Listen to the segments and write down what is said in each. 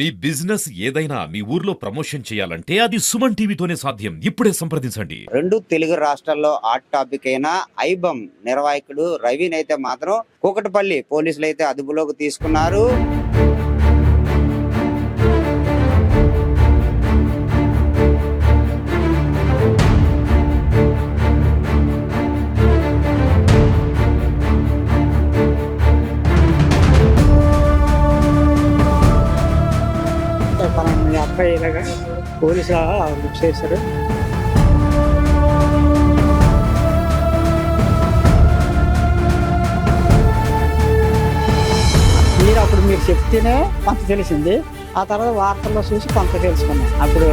మీ business ఏదైనా మీ ఊర్లో promotion చేయాలంటే అది సుమన్ టీవీతోనే సాధ్యం. ఇప్పుడే సంప్రదించండి. రెండు తెలుగు రాష్ట్రాల్లో హాట్ టాపిక్ అయిన ఐబమ్ నిర్వాహకుడు రవిని అయితే మాత్రం కూకట్పల్లి పోలీసులు అయితే అదుపులోకి తీసుకున్నారు. మీ అబ్బాయి ఇలాగా పోలీసులు బుక్ చేశారు. మీరు చెప్తేనే కొంత తెలిసింది, ఆ తర్వాత వార్తల్లో చూసి కొంత తెలుసుకున్నాం. అప్పుడు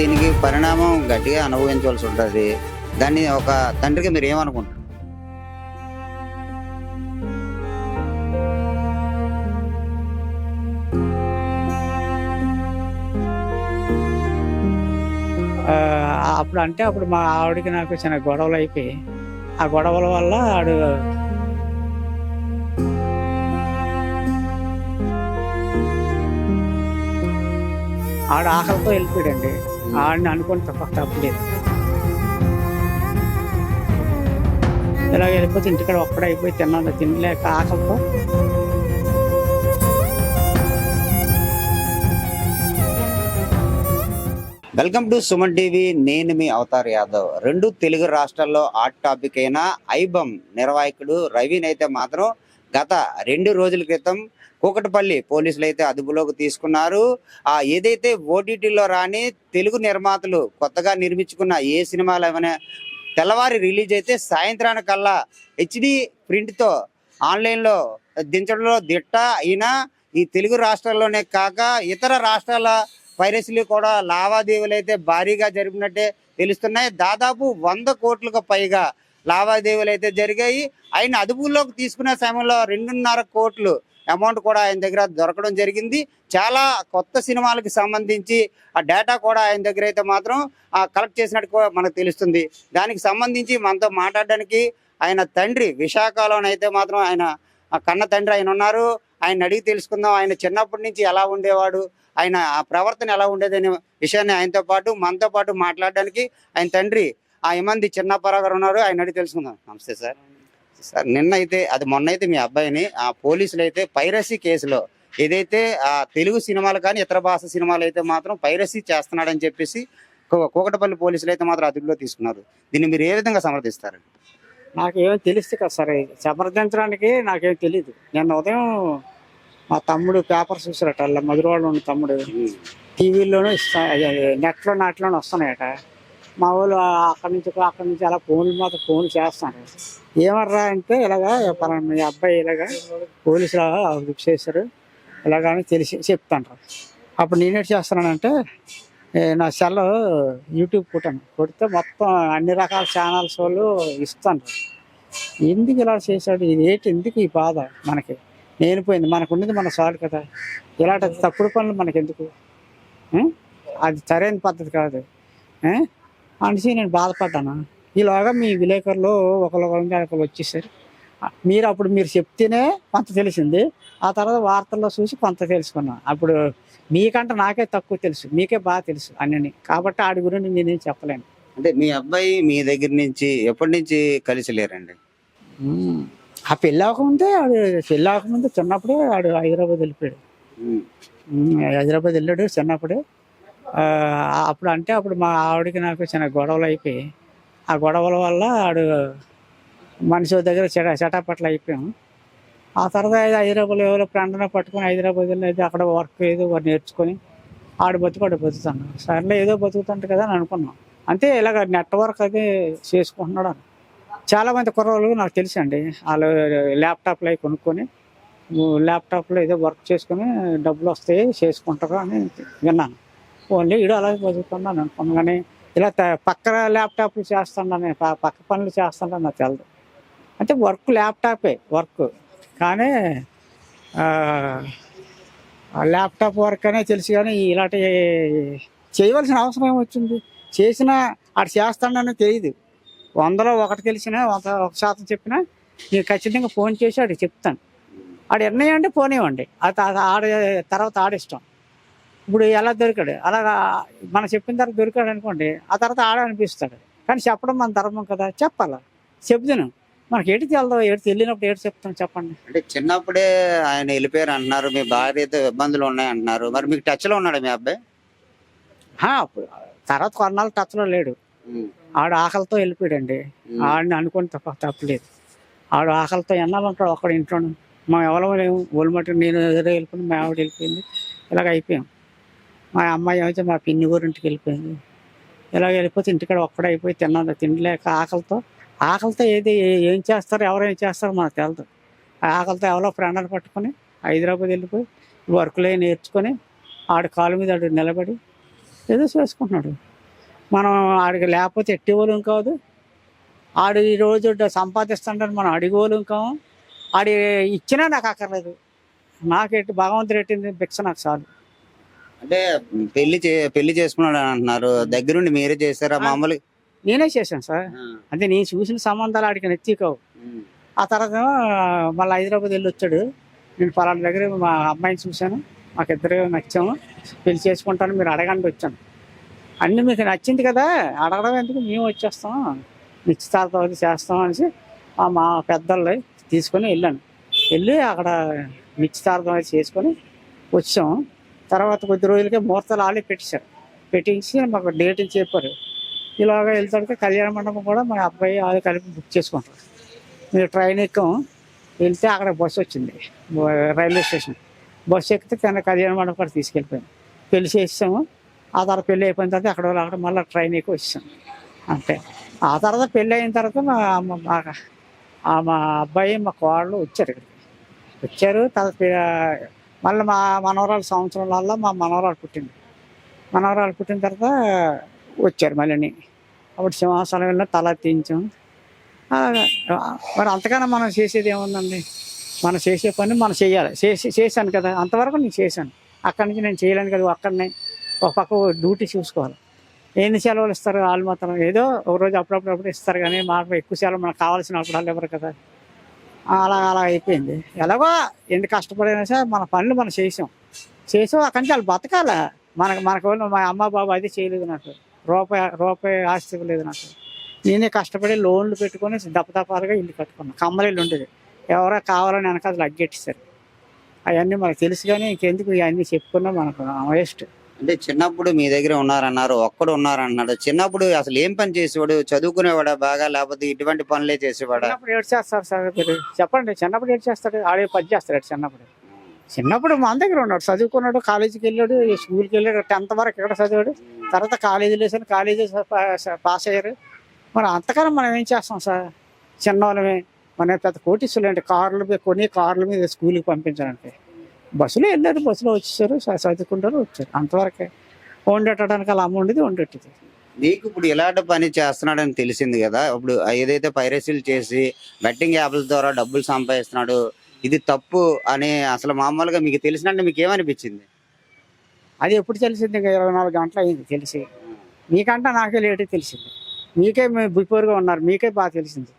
దీనికి పరిణామం గట్టిగా అనుభవించవలసి ఉంటుంది. దాన్ని ఒక తండ్రికి మీరు ఏమనుకుంటారు? అప్పుడు మా ఆవిడకి నాకు చిన్న గొడవలు అయిపోయి, ఆ గొడవల వల్ల ఆవిడ ఆకలితో వెళ్ళిపోయాడండి. ఆడిని అనుకుని తప్పలేదు. ఇలా వెళ్ళిపోతే ఇంటికాడ ఒక్కడైపోయి తినలేక ఆకలితో వెల్కమ్ టు సుమన్ టీవీ. నేను మీ అవతార్ యాదవ్. రెండు తెలుగు రాష్ట్రాల్లో హాట్ టాపిక్ అయిన ఐబమ్ నిర్వాహకుడు రవిని అయితే మాత్రం గత 2 రోజుల క్రితం కూకట్పల్లి పోలీసులు అయితే అదుపులోకి తీసుకున్నారు. ఏదైతే ఓటీటీలో రాని తెలుగు నిర్మాతలు కొత్తగా నిర్మించుకున్న ఏ సినిమాలు ఏమైనా తెల్లవారి రిలీజ్ అయితే సాయంత్రానికల్లా HD ప్రింట్తో ఆన్లైన్లో దించడంలో దిట్ట అయినా ఈ తెలుగు రాష్ట్రాల్లోనే కాక ఇతర రాష్ట్రాల పైరసీలు కూడా లావాదేవీలు అయితే భారీగా జరిపినట్టే తెలుస్తున్నాయి. దాదాపు 100 కోట్లకు పైగా లావాదేవీలు అయితే జరిగాయి. ఆయన అదుపులోకి తీసుకునే సమయంలో 2.5 కోట్లు అమౌంట్ కూడా ఆయన దగ్గర దొరకడం జరిగింది. చాలా కొత్త సినిమాలకు సంబంధించి ఆ డేటా కూడా ఆయన దగ్గర అయితే మాత్రం కలెక్ట్ చేసినట్టు మనకు తెలుస్తుంది. దానికి సంబంధించి మనతో మాట్లాడడానికి ఆయన తండ్రి విశాఖలోనైతే మాత్రం ఆయన కన్న తండ్రి ఆయన ఉన్నారు. ఆయన అడిగి తెలుసుకుందాం. ఆయన చిన్నప్పటి నుంచి ఎలా ఉండేవాడు, ఆయన ప్రవర్తన ఎలా ఉండేదనే విషయాన్ని మనతో పాటు మాట్లాడడానికి ఆయన తండ్రి ఇమంది చిన్నప్పారావు గారు ఉన్నారు. ఆయన అడిగి తెలుసుకుందాం. నమస్తే సార్. సార్, మొన్నైతే మీ అబ్బాయిని పోలీసులు అయితే పైరసీ కేసులో ఏదైతే తెలుగు సినిమాలు కానీ ఇతర భాష సినిమాలు అయితే మాత్రం పైరసీ చేస్తున్నాడని చెప్పేసి కూకట్పల్లి పోలీసులు అయితే మాత్రం అదుపులో తీసుకున్నారు. దీన్ని మీరు ఏ విధంగా సమర్థిస్తారు? నాకేమో తెలుసు కదా సార్, సమర్థించడానికి నాకేం తెలీదు. నిన్న ఉదయం మా తమ్ముడు పేపర్ చూసారట, అలా మధురవాళ్ళు ఉన్న తమ్ముడు టీవీలోనే నెట్లో నాట్లోనే వస్తున్నాయట. మా వాళ్ళు అక్కడి నుంచి అలా ఫోన్లు చేస్తాను. ఏమర్రా అంటే ఇలాగా మీ అబ్బాయి ఇలాగా పోలీసులు బుక్ చేశారు ఇలాగని తెలిసి చెప్తాను. అప్పుడు నేనేటి చేస్తున్నానంటే నా సెల్ యూట్యూబ్ కొడితే మొత్తం అన్ని రకాల ఛానల్స్ వాళ్ళు ఇస్తాను. ఎందుకు ఇలా చేశాడు, ఇది ఏంటి, ఎందుకు ఈ బాధ మనకి? నేను పోయింది, మనకు ఉండేది మన చాలు కదా. ఇలాంటి తప్పుడు పనులు మనకెందుకు? అది సరైన పద్ధతి కాదు అనేసి నేను బాధపడ్డాను. ఈలోగా మీ విలేకరులు ఒకరు వచ్చేసారు. మీరు చెప్తేనే కొంత తెలిసింది, ఆ తర్వాత వార్తల్లో చూసి కొంత తెలుసుకున్నాను. అప్పుడు మీకంటే నాకే తక్కువ తెలుసు, మీకే బాగా తెలుసు అన్నీ. కాబట్టి ఆడి గురించి నేనేం చెప్పలేను. అంటే మీ అబ్బాయి మీ దగ్గర నుంచి ఎప్పటి నుంచి కలిసి లేరండి? ఆ పెళ్ళి అవ్వకముందే చిన్నప్పుడే ఆడు హైదరాబాద్ వెళ్ళిపోయాడు. హైదరాబాద్ వెళ్ళాడు చిన్నప్పుడే. అప్పుడు మా ఆవిడకి నాకు చిన్న గొడవలు అయిపోయి, ఆ గొడవల వల్ల ఆడు మనిషి దగ్గర చటాపట్లు అయిపోయాం. ఆ తర్వాత హైదరాబాద్ ఎవరో ఫ్రెండ్ని పట్టుకొని హైదరాబాద్ వెళ్ళి అక్కడ వర్క్ ఏదో నేర్చుకొని ఆడు బతుకుతాను. సర్లే ఏదో బతుకుతుంట కదా అని అనుకున్నాం. అంతే, ఇలాగ నెట్వర్క్ అది చేసుకుంటున్నాడు అని. చాలామంది కుర్రోళ్ళు నాకు తెలుసు అండి, వాళ్ళు ల్యాప్టాప్లు అవి కొనుక్కొని ల్యాప్టాప్లో ఏదో వర్క్ చేసుకొని డబ్బులు వస్తాయి చేసుకుంటారు అని విన్నాను. ఓన్లీ ఈడు అలాగే బతుకుతున్నాను అనుకున్నాను. కానీ ఇలా పక్క ల్యాప్టాప్లు చేస్తున్నాను, పక్క పనులు చేస్తున్నాను నాకు తెలదు. అంటే ల్యాప్టాపే వర్క్, కానీ ల్యాప్టాప్ వర్క్ అనే తెలుసు. కానీ ఇలాంటి చేయవలసిన అవసరం ఏమొచ్చింది? చేసినా ఆడు చేస్తాడని తెలియదు. 100లో 1 తెలిసినా 100% చెప్పినా నేను ఖచ్చితంగా ఫోన్ చేసి ఆడికి చెప్తాను. ఆడు ఎన్నయ్య అంటే పోనివ్వండి, ఆడ తర్వాత ఆడిష్టం. ఇప్పుడు ఎలా దొరికాడు అలాగా మనం చెప్పిన తర్వాత దొరికాడు అనుకోండి, ఆ తర్వాత ఆడ అనిపిస్తాడు. కానీ చెప్పడం మన ధర్మం కదా, చెప్పాలా, చెప్తాను. మనకి ఏటి తెలదు, ఏటి తెలియనప్పుడు ఏటి చెప్తాం చెప్పండి. అంటే చిన్నప్పుడే ఆయన వెళ్ళిపోయారు అంటున్నారు, మీ భార్యతో ఇబ్బందులు ఉన్నాయి అంటున్నారు. మరి మీకు టచ్ లో ఉన్నాడు మీ అబ్బాయి? అప్పుడు తర్వాత కొన్నాళ్ళు టచ్లో లేడు. ఆడు ఆకలితో వెళ్ళిపోయాడండి. ఆడిని అనుకుని తప్పలేదు. ఆడు ఆకలితో ఎన్నాళ్ళుంటాడు ఒక్కడ ఇంట్లోనే. మా ఎవరో లేవు, ఒలిమట్టి నేను ఎదురు వెళ్ళిపోయింది, మా ఆవిడ వెళ్ళిపోయింది, ఇలాగ అయిపోయాం. మా అమ్మాయి అయితే మా పిన్ని ఊరింటికి వెళ్ళిపోయింది. ఇలాగ వెళ్ళిపోతే ఇంటికాడ ఒక్కడే అయిపోయి తినలేక ఆకలితో ఏం చేస్తారు, ఎవరు ఏం చేస్తారో మనకు తెలదు. ఆకలితో ఎవరో ఫ్రెండ్ని పట్టుకొని హైదరాబాద్ వెళ్ళిపోయి వర్క్లే నేర్చుకొని ఆడి కాలు మీద ఆడు నిలబడి ఏదో చేసుకుంటున్నాడు. మనం ఆడికి లేకపోతే ఎట్టేవాళ్ళం కాదు. ఆడు ఈరోజు సంపాదిస్తుంటాడు, మనం అడిగోళ్ళం కాము. ఆడి ఇచ్చినా నాకు అక్కర్లేదు. నాకెట్టి భగవంతుడు ఎట్టింది భిక్ష నాకు చాలు. అంటే పెళ్లి చేసుకున్నాడు అని అంటున్నారు, దగ్గరుండి మీరే చేశారా మామూలుగా? నేనే చేశాను సార్. అంటే నేను చూసిన సంబంధాలు ఆడికి నచ్చి కావు. ఆ తర్వాత మళ్ళీ హైదరాబాద్ వెళ్ళి వచ్చాడు. నేను పలానా దగ్గర మా అమ్మాయిని చూశాను, మాకు ఇద్దరు నచ్చాము, పెళ్లి చేసుకుంటాను, మీరు అడగండి వచ్చాను. అన్నీ మీకు నచ్చింది కదా, అడగడం ఎందుకు, మేము వచ్చేస్తాం, నిశ్చితార్థం అది చేస్తాం అనేసి మా పెద్దలు తీసుకొని వెళ్ళి అక్కడ నిశ్చితార్థం అది చేసుకొని వచ్చాము. తర్వాత కొద్ది రోజులకే ముహూర్తాలు ఆలే పెట్టించి మాకు డేట్ చెప్పారు. ఇలాగా వెళ్తాడితే కళ్యాణ మండపం కూడా మా అబ్బాయి అది కలిపి బుక్ చేసుకుంటారు. మీరు ట్రైన్ ఎక్కాము, వెళ్తే అక్కడ బస్సు వచ్చింది, రైల్వే స్టేషన్. బస్సు ఎక్కితే తన కళ్యాణ మండపం కూడా తీసుకెళ్ళిపోయాను. పెళ్లి చేసాము. ఆ తర్వాత పెళ్ళి అయిపోయిన తర్వాత అక్కడ మళ్ళీ ట్రైన్ ఎక్కి వచ్చాం అంతే. ఆ తర్వాత పెళ్ళి అయిన తర్వాత మా అబ్బాయి మా కోడలు వచ్చారు తర్వాత మళ్ళీ మా మనవరాలు సంవత్సరాల మా మనవరాలు పుట్టిన తర్వాత వచ్చారు మళ్ళీ. అప్పుడు సింహాసనం వెళ్ళిన తల తీయించాం. మరి అంతకన్నా మనం చేసేది ఏముందండి, మనం చేసే పని మనం చేయాలి. చేశాను కదా, అంతవరకు నేను చేశాను. అక్కడి నుంచి నేను చేయలేను కదా, అక్కడనే ఒక పక్క డ్యూటీ చూసుకోవాలి. ఎన్ని సెలవులు ఇస్తారు వాళ్ళు మాత్రం, ఏదో ఒక రోజు అప్పుడప్పుడు ఇస్తారు, కానీ మాకు ఎక్కువ సెలవు మనకు కావాల్సినప్పుడు వాళ్ళు ఎవరు కదా. అలా అయిపోయింది. ఎలాగో ఎందుకు కష్టపడైనా సరే మన పనులు మనం చేసాం. అక్కడి నుంచి వాళ్ళు బతకాల. మనకు మా అమ్మ బాబు అది చేయలేదు, నాకు రూపాయి ఆస్తి ఇవ్వలేదు నాకు. నేనే కష్టపడి లోన్లు పెట్టుకొని దప్పదప్పాలుగా ఇల్లు కట్టుకున్నాను. కమ్మలిల్లు ఉండేది, ఎవరో కావాలని వెనకాల అగ్గెట్టిస్తారు. అవన్నీ మనకు తెలుసు, కానీ ఇంకెందుకు ఇవన్నీ చెప్పుకున్నా మనకు వేస్ట్. అంటే చిన్నప్పుడు మీ దగ్గర ఉన్నారన్నారు, ఒక్కడు ఉన్నారన్నాడు. చిన్నప్పుడు అసలు ఏం పని చేసేవాడు? చదువుకునేవాడా బాగా, లేకపోతే ఇటువంటి పనులే చేసేవాడా? చిన్నప్పుడు ఏడు చేస్తారు సార్, మీరు చెప్పండి. చిన్నప్పుడు ఏడు చేస్తాడు, ఆడే పని చేస్తాడు. చిన్నప్పుడు మన దగ్గర ఉన్నాడు, చదువుకున్నాడు, కాలేజీకి వెళ్ళాడు, స్కూల్కి వెళ్ళాడు, 10th వరకు ఇక్కడ చదివాడు. తర్వాత కాలేజీలో వేసాను, కాలేజీ పాస్ అయ్యారు. మరి అంతకన్నా మనం ఏం చేస్తాం సార్, చిన్నవాళ్ళమే. మన పెద్ద కోటీసులు అంటే కార్ల మీద స్కూల్కి పంపించాలంటే బస్సులో వెళ్ళారు, బస్సులో వచ్చేసారు, చదువుకుంటారు, వచ్చారు. అంతవరకే. వండెట్టడానికి అలా అమ్మ ఉండేది, వండెట్టేది. నీకు ఇప్పుడు ఇలాంటి పని చేస్తున్నాడని తెలిసింది కదా, ఇప్పుడు ఏదైతే పైరసీలు చేసి బెట్టింగ్ యాప్ల ద్వారా డబ్బులు సంపాదిస్తున్నాడు, ఇది తప్పు అని అసలు మామూలుగా మీకు తెలిసినట్టు మీకు ఏమనిపించింది? అది ఎప్పుడు తెలిసింది? 24 గంటలు అయింది తెలిసి. మీకంటే నాకే లేట్ తెలిసింది. మీకే బిఫోర్గా ఉన్నారు, మీకే బాగా తెలిసింది.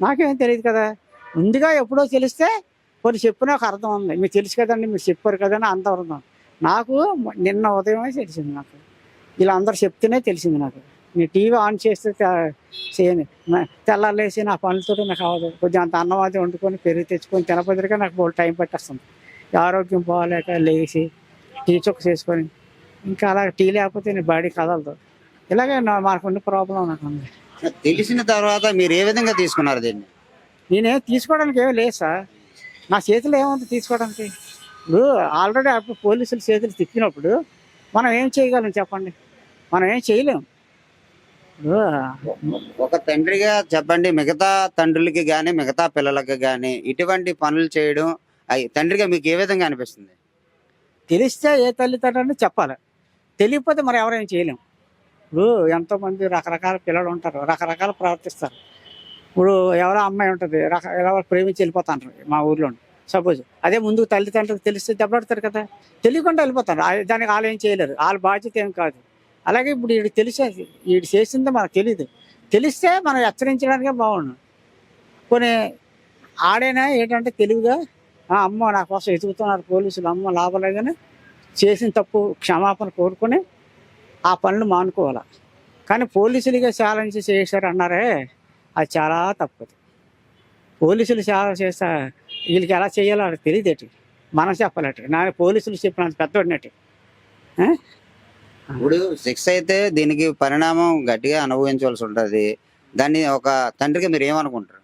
నాకేం తెలియదు కదా. ముందుగా ఎప్పుడో తెలిస్తే కొన్ని చెప్పిన ఒక అర్థం ఉంది. మీకు తెలుసు కదండి, మీరు చెప్పారు కదని అంత అర్థం. నాకు నిన్న ఉదయమే తెలిసింది. నాకు ఇలా అందరు చెప్తేనే తెలిసింది. నాకు నేను టీవీ ఆన్ చేస్తే చేయను, తెల్లారేసి నా పనులతో నాకు అవ్వదు. కొంచెం అంత అన్నం అది వండుకొని పెరుగు తెచ్చుకొని తినపదిరిగా నాకు బోల్ టైం పట్టేస్తుంది. ఆరోగ్యం పోలేక లేచి టీ చొక్క చేసుకొని ఇంకా అలా టీ లేకపోతే నేను బాడీ కదలదు. ఇలాగే మనకున్న ప్రాబ్లం నాకు ఉంది. తెలిసిన తర్వాత మీరు ఏ విధంగా తీసుకున్నారు దీన్ని? నేనేం తీసుకోవడానికి ఏమీ లేదు సార్, నా చేతిలో ఏముంది తీసుకోవడానికి. ఇప్పుడు ఆల్రెడీ అప్పుడు పోలీసులు చేతులు తిప్పినప్పుడు మనం ఏం చేయగలం చెప్పండి? మనం ఏం చేయలేం. ఒక తండ్రిగా చెప్పండి, మిగతా తండ్రులకి కానీ మిగతా పిల్లలకి కానీ ఇటువంటి పనులు చేయడం తండ్రిగా మీకు ఏ విధంగా అనిపిస్తుంది? తెలిస్తే ఏ తల్లిదండ్రులని చెప్పాలి, తెలియకపోతే మరి ఎవరేం చేయలేం. ఇప్పుడు ఎంతోమంది రకరకాల పిల్లలు ఉంటారు, రకరకాల ప్రవర్తిస్తారు. ఇప్పుడు ఎవరో అమ్మాయి ఉంటుంది, ఎవరు ప్రేమించి వెళ్ళిపోతాంటారు మా ఊర్లో. సపోజ్ అదే ముందుకు తల్లిదండ్రులకు తెలిస్తే దెబ్బలాడతారు కదా, తెలియకుండా వెళ్ళిపోతారు. దానికి వాళ్ళు ఏం చేయలేరు, వాళ్ళ బాధ్యత ఏం కాదు. అలాగే ఇప్పుడు వీడు తెలిసేది, వీడు చేసిందో మనకు తెలియదు. తెలిస్తే మనం హెచ్చరించడానికే బాగుండు. కొన్ని ఆడైనా ఏంటంటే తెలివిగా అమ్మో నా కోసం ఎదుగుతున్నారు పోలీసులు, అమ్మ లాభం లేదని చేసిన తప్పు క్షమాపణ కోరుకొని ఆ పనులు మానుకోవాలి. కానీ పోలీసులుగా ఛాలెంజ్ చేశారు అన్నారే, అది చాలా తప్పదు. పోలీసులు సేవ చేస్తా వీళ్ళకి ఎలా చేయాలో అది తెలియదేటి, మనం చెప్పలేటి. నా పోలీసులు చెప్పినంత పెద్దవాడినట్టు. ఇప్పుడు శిక్ష అయితే దీనికి పరిణామం గట్టిగా అనుభవించవలసి ఉంటుంది. దాన్ని ఒక తండ్రికి మీరు ఏమనుకుంటారు?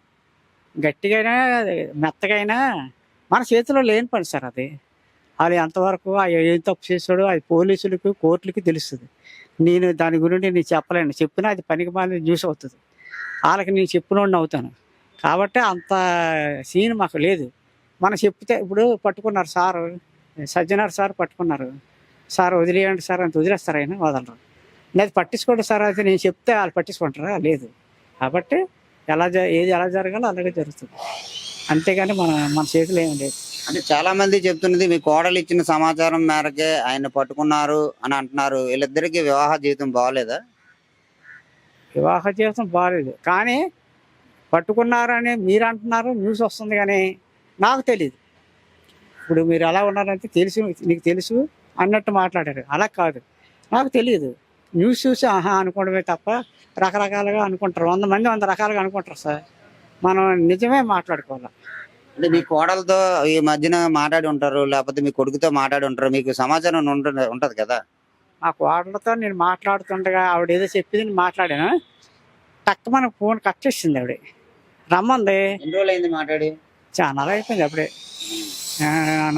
గట్టిగైనా మెత్తగైనా మన చేతిలో లేని పని సార్ అది. అది ఎంతవరకు ఏం తప్పు చేశాడో అది పోలీసులకు కోర్టులకి తెలుస్తుంది. నేను దాని గురించి నేను చెప్పలేను, చెప్పినా అది పనికి మాలిన న్యూస్ అవుతుంది. వాళ్ళకి నేను చెప్పినోడిని అవుతాను. కాబట్టి అంత సీన్ మాకు లేదు. మనం చెప్తే ఇప్పుడు పట్టుకున్నారు సారు, సజ్జనార్ సార్ పట్టుకున్నారు, సార్ వదిలేయండి సార్ అంత వదిలేస్తారు, ఆయన వదలరు. లేదు పట్టించుకోండి సార్ అయితే నేను చెప్తే వాళ్ళు పట్టించుకుంటారా? లేదు. కాబట్టి ఏది ఎలా జరగాలో అలాగే జరుగుతుంది, అంతేగాని మన చేతిలో ఏమి లేదు. అంటే చాలా మంది చెప్తున్నది మీ కోడలు ఇచ్చిన సమాచారం మేరకే ఆయన పట్టుకున్నారు అని అంటున్నారు. వీళ్ళిద్దరికి వివాహ జీవితం బాగోలేదా? వివాహ జీవితం బాగాలేదు, కానీ పట్టుకున్నారని మీరు అంటున్నారు, న్యూస్ వస్తుంది, కానీ నాకు తెలియదు. ఇప్పుడు మీరు ఎలా ఉన్నారంటే తెలుసు, నీకు తెలుసు అన్నట్టు మాట్లాడారు. అలా కాదు, నాకు తెలియదు. న్యూస్ చూసి ఆహా అనుకోవడమే తప్ప రకరకాలుగా అనుకుంటారు. 100 మంది 100 రకాలుగా అనుకుంటారు సార్. మనం నిజమే మాట్లాడుకోవాలి. అంటే మీ కోడలతో ఈ మధ్యన మాట్లాడి ఉంటారు, లేకపోతే మీ కొడుకుతో మాట్లాడి ఉంటారు, మీకు సమాచారం ఉంటది కదా? మా కోడలతో నేను మాట్లాడుతుండగా ఆవిడ ఏదో చెప్పింది, నేను మాట్లాడాను. టక్ మనకు ఫోన్ కట్ చేసింది ఆవిడ, రమ్మంది. ఎన్ని రోజులు అయింది మాట్లాడి? చాలా అయిపోయింది అప్పుడే,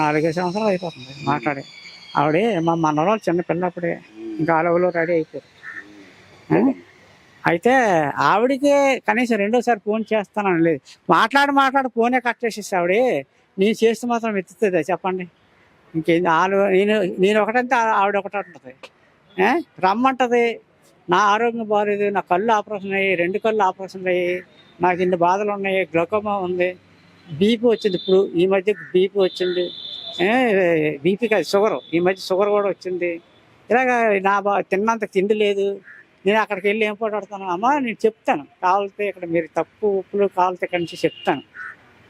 4 సంవత్సరాలు అయిపోతుంది మాట్లాడి. ఆవిడే మా మనవరాలు చిన్న పిల్లప్పుడే ఇంకా అలవులో రెడీ అయిపోయారు. అయితే ఆవిడకి కనీసం రెండోసారి ఫోన్ చేస్తానని లేదు. మాట్లాడి ఫోనే కట్ చేసేసి ఆవిడే నేను చేస్తే మాత్రం ఎత్తుతుంది చెప్పండి. ఇంకేం నేను ఒకటంటే ఆవిడ ఒకటి అంటుంది. రమ్మంటది. నా ఆరోగ్యం బాగాలేదు, నా కళ్ళు ఆపరేషన్ అయ్యి, 2 కళ్ళు ఆపరేషన్ అయ్యి, నాకు ఇన్ని బాధలు ఉన్నాయి, గ్లూకోమా ఉంది, బీపీ వచ్చింది, ఇప్పుడు ఈ మధ్య బీపీ వచ్చింది, బీపీ కాదు షుగర్, ఈ మధ్య షుగర్ కూడా వచ్చింది. ఇలాగ తిన్నంత తిండి లేదు. నేను అక్కడికి వెళ్ళి ఏం పోటాడుతాను, అమ్మా నేను చెప్తాను, కావాలితే ఇక్కడ మీరు తప్పు ఉప్పులు కావాలితే ఇక్కడి నుంచి చెప్తాను,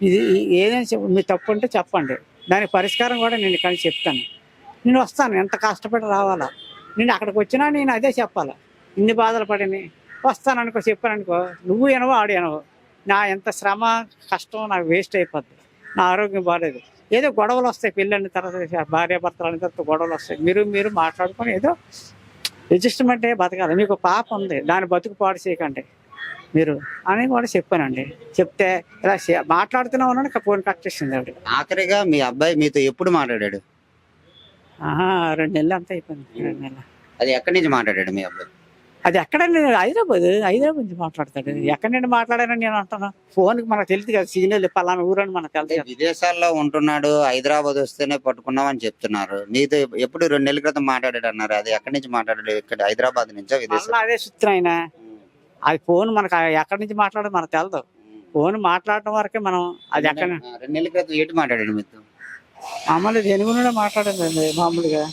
ఇది ఏదైనా మీరు తప్పు అంటే చెప్పండి, దానికి పరిష్కారం కూడా నేను ఇక్కడి నుంచి చెప్తాను, నేను వస్తాను, ఎంత కష్టపడి రావాలా, నేను అక్కడికి వచ్చినా నేను అదే చెప్పాలా, ఇన్ని బాధలు పడిని వస్తాను అనుకో, చెప్పాను అనుకో, నువ్వు వినవో ఆడు వినవో, నా ఎంత శ్రమ కష్టం నాకు వేస్ట్ అయిపోద్ది, నా ఆరోగ్యం బాగాలేదు. ఏదో గొడవలు వస్తాయి, పెళ్ళైన తర్వాత భార్యాభర్తలు అయిన తర్వాత గొడవలు వస్తాయి, మీరు మాట్లాడుకొని ఏదో అడ్జస్ట్మెంటే బతకాలి. మీకు పాప ఉంది, దాని బతుకు పాడు చేయకండి మీరు అని కూడా చెప్పానండి. చెప్తే ఇలా మాట్లాడుతూనే ఉన్నాను, ఫోన్ కట్ చేసింది ఆవిడ. ఆఖరిగా మీ అబ్బాయి మీతో ఎప్పుడు మాట్లాడాడు? 2 నెలలు అంతా అయిపోయింది. 2 నెలలు. అది ఎక్కడి నుంచి మాట్లాడాడు మీ అబ్బాయి? అది ఎక్కడండి, హైదరాబాద్ నుంచి మాట్లాడతాడు. ఎక్కడి నుండి మాట్లాడానని నేను అంటున్నా, ఫోన్కి మనకు తెలియదు కదా, సిగ్నల్ పలానా ఊరని మనకు తెలుసు. విదేశాల్లో ఉంటున్నాడు, హైదరాబాద్ వస్తేనే పట్టుకున్నామని చెప్తున్నారు. మీతో ఎప్పుడు 2 నెలల క్రితం మాట్లాడాడు అన్నారు. అది ఎక్కడి నుంచి మాట్లాడాడు? ఇక్కడ హైదరాబాద్ నుంచా విదేశం? అదే సుత్రం ఆయన. అది ఫోన్ మనకు ఎక్కడి నుంచి మాట్లాడదు మనకు తెలదు. ఫోన్ మాట్లాడటం వరకే మనం. అది ఎక్కడ 2 నెలల క్రితం ఏంటి మాట్లాడాడు మీతో? మామూలు దేనిగుండా మాట్లాడిందండి. మామూలుగా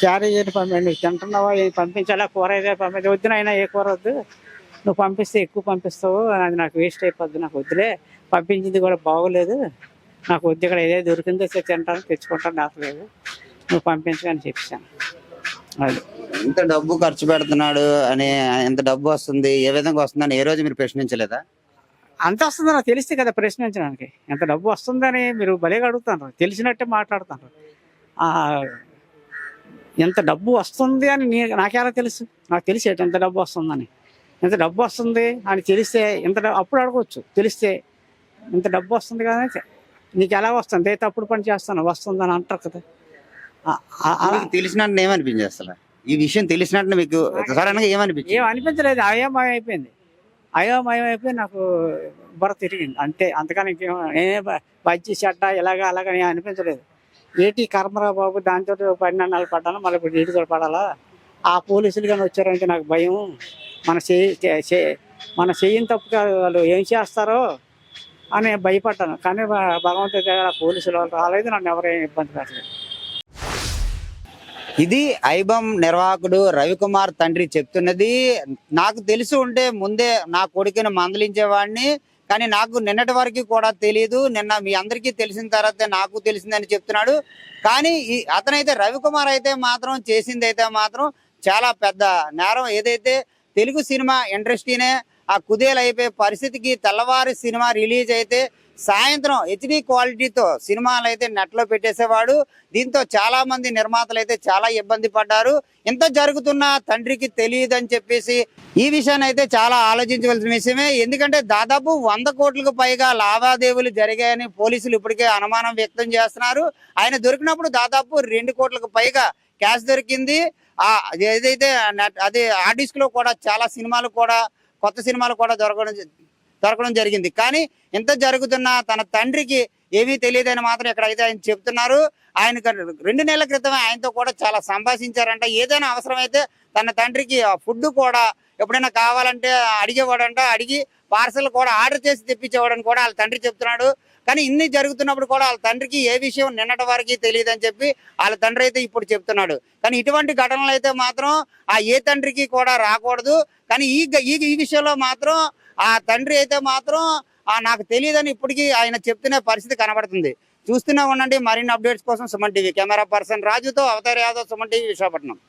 క్యారేజ్ పంపండి, నువ్వు తింటున్నావా, ఏది పంపించాలా, కూర ఏదో పంపించి, వద్దునైనా ఏ కూర వద్దు, నువ్వు పంపిస్తే ఎక్కువ పంపిస్తావు, అది నాకు వేస్ట్ అయిపోద్ది, నాకు వద్దులే, పంపించింది కూడా బాగోలేదు, నాకు వద్దు, ఇక్కడ ఏదో దొరికిందో తింటాను తెచ్చుకుంటాను, నాకు లేదు, నువ్వు పంపించని చెప్పాను. అది ఎంత డబ్బు ఖర్చు పెడుతున్నాడు అని, ఎంత డబ్బు వస్తుంది, ఏ విధంగా వస్తుందని ఏ రోజు మీరు ప్రశ్నించలేదా? అంత వస్తుందో నాకు తెలిస్తే కదా ప్రశ్నించడానికి. ఎంత డబ్బు వస్తుందని మీరు భలేగా అడుగుతాను, తెలిసినట్టే మాట్లాడుతాను. ఎంత డబ్బు వస్తుంది అని నాకెలా తెలుసు? నాకు తెలిసి ఎంత డబ్బు వస్తుందని, ఎంత డబ్బు వస్తుంది అని తెలిస్తే అప్పుడు అడగవచ్చు. తెలిస్తే ఇంత డబ్బు వస్తుంది కదా, నీకు ఎలా వస్తుంది, తప్పుడు పని చేస్తాను వస్తుందని అంటారు కదా. తెలిసినట్టు ఏమనిపించింది అసలు? ఈ విషయం తెలిసినట్టు మీకు సడన్గా ఏమనిపించింది? ఏమనిపించలేదు, అయోమయం అయిపోయింది. అయోమయం అయిపోయి నాకు బుర్ర తిరిగింది అంతే. అంతకని ఇంకేమో బజ్జి చెడ్డ ఇలాగా అలాగా అనిపించలేదు. ఏటి కర్మరా బాబు, దాంతో 12 నెలలు పడ్డాను, మళ్ళీ ఇప్పుడు నీటి కూడా పడాలా, ఆ పోలీసులు కానీ వచ్చారంటే నాకు భయం, మన చెయ్యని తప్పుగా వాళ్ళు ఏం చేస్తారో అని భయపడ్డాను. కానీ భగవంతుడి దగ్గర పోలీసులు వాళ్ళు రాలేదు, నన్ను ఎవరేం ఇబ్బంది పెట్టలేదు. ఇది ఐబం నిర్వాహకుడు రవికుమార్ తండ్రి చెప్తున్నది. నాకు తెలిసి ఉంటే ముందే నా కొడుకుని మందలించేవాడిని, కానీ నాకు నిన్నటి వరకు కూడా తెలియదు, నిన్న మీ అందరికీ తెలిసిన తర్వాత నాకు తెలిసిందని చెప్తున్నాడు. కానీ అతనైతే రవికుమార్ అయితే మాత్రం చేసింది అయితే మాత్రం చాలా పెద్ద నేరం. ఏదైతే తెలుగు సినిమా ఇండస్ట్రీనే ఆ కుదేలైపోయే పరిస్థితికి తెల్లవారి సినిమా రిలీజ్ అయితే సాయంత్రం హెచ్డి క్వాలిటీతో సినిమాలు అయితే నెట్లో పెట్టేసేవాడు. దీంతో చాలా మంది నిర్మాతలు అయితే చాలా ఇబ్బంది పడ్డారు. ఇంత జరుగుతున్న తండ్రికి తెలియదు అని చెప్పేసి ఈ విషయాన్ని అయితే చాలా ఆలోచించవలసిన విషయమే. ఎందుకంటే దాదాపు 100 కోట్లకు పైగా లావాదేవీలు జరిగాయని పోలీసులు ఇప్పటికే అనుమానం వ్యక్తం చేస్తున్నారు. ఆయన దొరికినప్పుడు దాదాపు 2 కోట్లకు పైగా క్యాష్ దొరికింది. ఏదైతే అదే ఆ డిస్క్ లో కూడా చాలా సినిమాలు కూడా కొత్త సినిమాలు కూడా దొరకడం జరిగింది. కానీ ఇంత జరుగుతున్న తన తండ్రికి ఏమీ తెలియదని మాత్రం ఇక్కడైతే ఆయన చెప్తున్నారు. ఆయన 2 నెలల క్రితమే ఆయనతో కూడా చాలా సంభాషించారంట. ఏదైనా అవసరమైతే తన తండ్రికి ఫుడ్ కూడా ఎప్పుడైనా కావాలంటే అడిగేవాడంట. అడిగి పార్సల్ కూడా ఆర్డర్ చేసి తెప్పించేవాడని కూడా వాళ్ళ తండ్రి చెప్తున్నాడు. కానీ ఇన్ని జరుగుతున్నప్పుడు కూడా వాళ్ళ తండ్రికి ఏ విషయం నిన్నటి వరకు తెలియదని చెప్పి వాళ్ళ తండ్రి అయితే ఇప్పుడు చెప్తున్నాడు. కానీ ఇటువంటి ఘటనలు అయితే మాత్రం ఏ తండ్రికి కూడా రాకూడదు. కానీ ఈ విషయంలో మాత్రం ఆ తండ్రి అయితే మాత్రం నాకు తెలియదని ఇప్పటికీ ఆయన చెప్తున్న పరిస్థితి కనబడుతుంది. చూస్తూనే ఉండండి. మరిన్ని అప్డేట్స్ కోసం సుమన్ టీవీ కెమెరా పర్సన్ రాజుతో అవతార్ యాదవ్, సుమన్ టీవీ, విశాఖపట్నం.